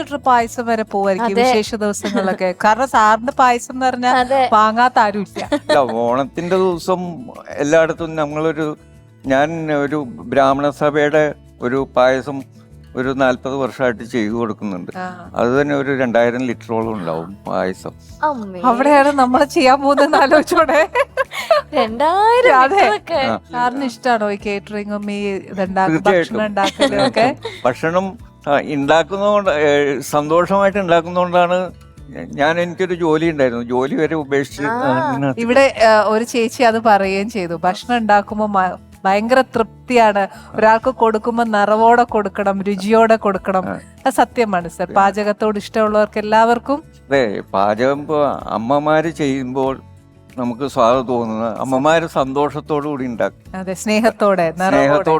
Litre പായസം വരെ പോവായിരിക്കും വിശേഷ ദിവസങ്ങളിലൊക്കെ. കാരണം സാറിന്റെ പായസം എന്ന് പറഞ്ഞാൽ വാങ്ങാത്ത ആരും ഇല്ല. ഓണത്തിന്റെ ദിവസം എല്ലായിടത്തും ഞാൻ ഒരു ബ്രാഹ്മണ സഭയുടെ ഒരു പായസം ഒരു 40 വർഷമായിട്ട് ചെയ്തു കൊടുക്കുന്നുണ്ട്. അത് തന്നെ ഒരു 2000 ലിറ്ററോളം ഉണ്ടാവും പായസം. അവിടെയാണ് നമ്മൾ ചെയ്യാൻ പോകുന്നത് ആലോചിച്ചോടെ. സാറിന് ഇഷ്ടമാണോ ഈ കേറ്ററിംഗും ഈ ഭക്ഷണം ഉണ്ടാക്കലും ഒക്കെ? ഭക്ഷണം ഉണ്ടാക്കുന്നതുകൊണ്ട് സന്തോഷമായിട്ട് ഉണ്ടാക്കുന്നതുകൊണ്ടാണ്. എനിക്കൊരു ജോലി ഉണ്ടായിരുന്നു, ജോലി വരെ ഉപേക്ഷിച്ച്. ഇവിടെ ഒരു ചേച്ചി അത് പറയുകയും ചെയ്തു, ഭക്ഷണം ഉണ്ടാക്കുമ്പോ ഭയങ്കര തൃപ്തിയാണ്, ഒരാൾക്ക് കൊടുക്കുമ്പോ നിറവോടെ കൊടുക്കണം, രുചിയോടെ കൊടുക്കണം. അത് സത്യമാണ് സർ. പാചകത്തോട് ഇഷ്ടമുള്ളവർക്ക് എല്ലാവർക്കും. അതെ, പാചകം അമ്മമാര് ചെയ്യുമ്പോൾ നമുക്ക് സ്വാദം തോന്നുന്നത്, അമ്മമാര് സന്തോഷത്തോടു കൂടി ഉണ്ടാക്കും. അതെ, സ്നേഹത്തോടെ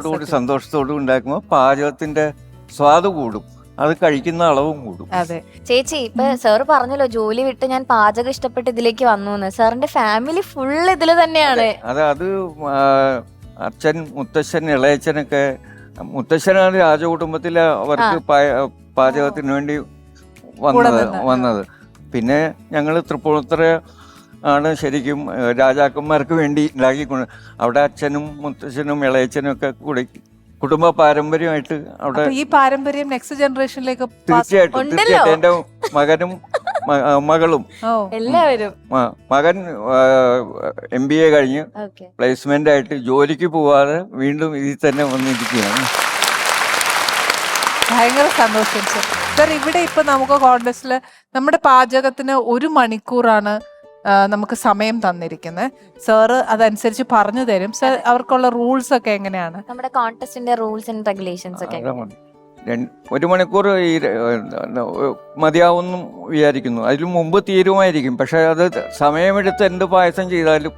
കൂടി സന്തോഷത്തോടു കൂടി ഉണ്ടാക്കുമ്പോൾ പാചകത്തിന്റെ സ്വാദ് കൂടും, അത് കഴിക്കുന്ന അളവും കൂടും. അതെ ചേച്ചി, ഇപ്പൊ സാറ് പറഞ്ഞല്ലോ ജോലി വിട്ട് ഞാൻ പാചകം ഇഷ്ടപ്പെട്ട് ഇതിലേക്ക് വന്നു. സാറിന്റെ ഫാമിലി ഫുൾ ഇതില് തന്നെയാണ്. അത് അച്ഛൻ, മുത്തശ്ശൻ, ഇളയച്ചനൊക്കെ. മുത്തശ്ശനാണ് രാജകുടുംബത്തിലെ അവർക്ക് പാചകത്തിന് വേണ്ടി വന്നത്. പിന്നെ ഞങ്ങള് തൃപ്പൂണിത്തുറ ആണ് ശരിക്കും രാജാക്കന്മാർക്ക് വേണ്ടി ഉണ്ടാക്കിക്കൊണ്ട്. അവിടെ അച്ഛനും മുത്തശ്ശനും ഇളയച്ചനും ഒക്കെ കൂടി കുടുംബ പാരമ്പര്യമായിട്ട് അവിടെ. ഈ പാരമ്പര്യം നെക്സ്റ്റ് ജനറേഷനിലേക്ക് തീർച്ചയായിട്ടും എന്റെ മകനും മകളും എല്ലാവരും. മകൻ MBA കഴിഞ്ഞ് പ്ലേസ്മെന്റ് ആയിട്ട് ജോലിക്ക് പോവാതെ വീണ്ടും ഇതിൽ തന്നെ വന്നിരിക്കുകയാണ്. ഭയങ്കര സന്തോഷം സർ. സർ, ഇവിടെ ഇപ്പൊ നമുക്ക് കോൺടെസ്റ്റില് നമ്മുടെ പാചകത്തിന് 1 മണിക്കൂറാണ് നമുക്ക് സമയം തന്നിരിക്കുന്നത്. സാറ് അതനുസരിച്ച് പറഞ്ഞു തരും. സർ, അവർക്കുള്ള റൂൾസ് ഒക്കെ എങ്ങനെയാണ്? നമ്മുടെ കോൺടെസ്റ്റിന്റെ റൂൾസ് ആൻഡ് റെഗുലേഷൻസ് ഒക്കെ 1 മണിക്കൂർ മതിയാവുന്നു വിചാരിക്കുന്നു. അതിന് മുമ്പ് തീരുമായിരിക്കും. പക്ഷെ അത് സമയമെടുത്ത് എന്ത് പായസം ചെയ്താലും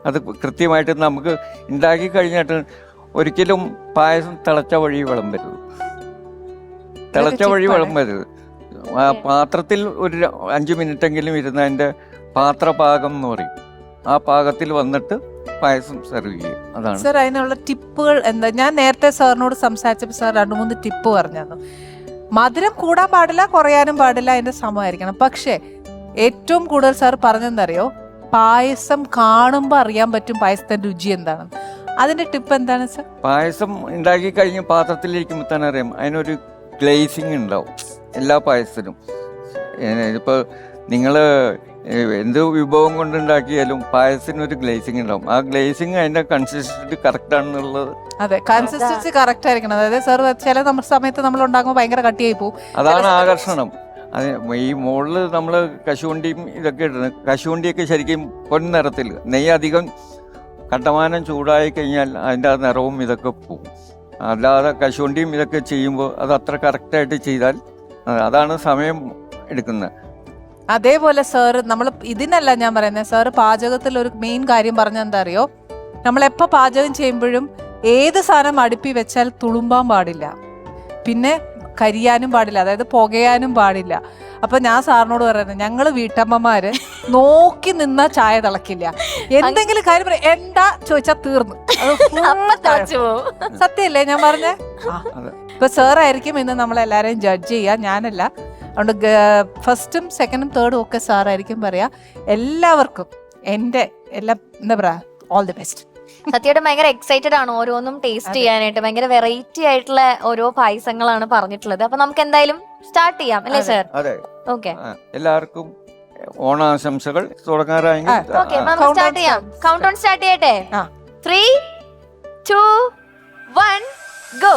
അത് കൃത്യമായിട്ട് നമുക്ക് ഉണ്ടാക്കി കഴിഞ്ഞിട്ട് ഒരിക്കലും പായസം തിളച്ച വഴി വിളമ്പരുത്. ആ പാത്രത്തിൽ ഒരു 5 മിനിറ്റെങ്കിലും ഇരുന്ന് അതിൻ്റെ പാത്രപാകം എന്ന് പറയും, ആ പാകത്തിൽ വന്നിട്ട് പായസം സെർവ് ചെയ്യും. അതാണ് സർ. അതിനുള്ള ടിപ്പുകൾ എന്താ? ഞാൻ നേരത്തെ സാറിനോട് സംസാരിച്ചപ്പോൾ സാർ 2-3 ടിപ്പ് പറഞ്ഞു തന്നു. മധുരം കൂടാൻ പാടില്ല, കുറയാനും പാടില്ല, അതിന്റെ സമമായിരിക്കണം. പക്ഷെ ഏറ്റവും കൂടുതൽ സാർ പറഞ്ഞെന്തറിയോ, പായസം കാണുമ്പോൾ അറിയാൻ പറ്റും പായസത്തിന്റെ രുചി എന്താണ്. അതിന്റെ ടിപ്പ് എന്താണ് സർ? പായസം ഉണ്ടാക്കി കഴിഞ്ഞ് പാത്രത്തിലിരിക്കുമ്പോൾ തന്നെ അറിയാം അതിനൊരു ഗ്ലേസിങ് ഉണ്ടാവും എല്ലാ പായസത്തിനും. ഇപ്പൊ നിങ്ങള് എന്ത് വിഭവം കൊണ്ടുണ്ടാക്കിയാലും പായസത്തിന് ഒരു ഗ്ലേസിങ് ഉണ്ടാവും. ആ ഗ്ലേസിങ് അതിന്റെ കൺസിസ്റ്റൻസി കറക്റ്റ് ആണെന്നുള്ളത്. അതെ, കൺസിസ്റ്റൻസി കറക്റ്റ് ആയിരിക്കണം. അതായത് സാർ ചില സമയത്ത് നമ്മൾ ഉണ്ടാക്കുമ്പോൾ ഭയങ്കര കട്ടിയായി പോകും. അതാണ് ആകർഷണം. ഈ മുകളില് നമ്മള് കശുവണ്ടിയും ഇതൊക്കെ ഇടുന്നത്. കശുവണ്ടിയൊക്കെ ശരിക്കും പൊൻനിറത്തിൽ, നെയ്യ് അധികം കണ്ടമാനം ചൂടായി കഴിഞ്ഞാൽ അതിൻ്റെ ആ നിറവും ഇതൊക്കെ പോകും. അല്ലാതെ കശുവണ്ടിയും ഇതൊക്കെ ചെയ്യുമ്പോൾ അത് അത്ര കറക്റ്റായിട്ട് ചെയ്താൽ അതാണ് സമയം എടുക്കുന്നത്. അതേപോലെ സാർ, നമ്മൾ ഇതിനല്ല ഞാൻ പറയുന്നത്, സാർ പാചകത്തിൽ ഒരു മെയിൻ കാര്യം പറഞ്ഞ എന്താ അറിയോ, നമ്മളെപ്പോ പാചകം ചെയ്യുമ്പോഴും ഏത് സാധനം അടുപ്പി വെച്ചാൽ തുളുമ്പാൻ പാടില്ല, പിന്നെ കരിയാനും പാടില്ല, അതായത് പുകയാനും പാടില്ല. അപ്പൊ ഞാൻ സാറിനോട് പറയുന്നത്, ഞങ്ങള് വീട്ടമ്മമാര് നോക്കി നിന്നാ ചായ തിളക്കില്ല. എന്തെങ്കിലും കാര്യം പറയാം, എന്താ ചോദിച്ചാ തീർന്നു. സത്യല്ലേ ഞാൻ പറഞ്ഞേ? ഇപ്പൊ സാറായിരിക്കും ഇന്ന് നമ്മളെല്ലാരെയും ജഡ്ജ് ചെയ്യാ, ഞാനല്ല. അതുകൊണ്ട് ഫസ്റ്റും സെക്കൻഡും തേർഡും ഒക്കെ സാറായിരിക്കും പറയാ. എല്ലാവർക്കും എന്റെ എന്താ പറയാ, ഓൾ ദി ബെസ്റ്റ്. സത്യമായിട്ട് ഭയങ്കര എക്സൈറ്റഡ് ആണ് ഓരോന്നും ടേസ്റ്റ് ചെയ്യാനായിട്ട്. ഭയങ്കര വെറൈറ്റി ആയിട്ടുള്ള ഓരോ പായസങ്ങളാണ് പറഞ്ഞിട്ടുള്ളത്. അപ്പൊ നമുക്ക് എന്തായാലും സ്റ്റാർട്ട് ചെയ്യാം അല്ലേ സർ? ഓക്കെ, എല്ലാവർക്കും ഓണാശംസകൾ. തുടങ്ങാറായെങ്കിൽ സ്റ്റാർട്ട് ചെയ്യാം. കൗണ്ട് ഡൗൺ സ്റ്റാർട്ട് ചെയ്യട്ടെ. 3, 2, 1 ഗോ.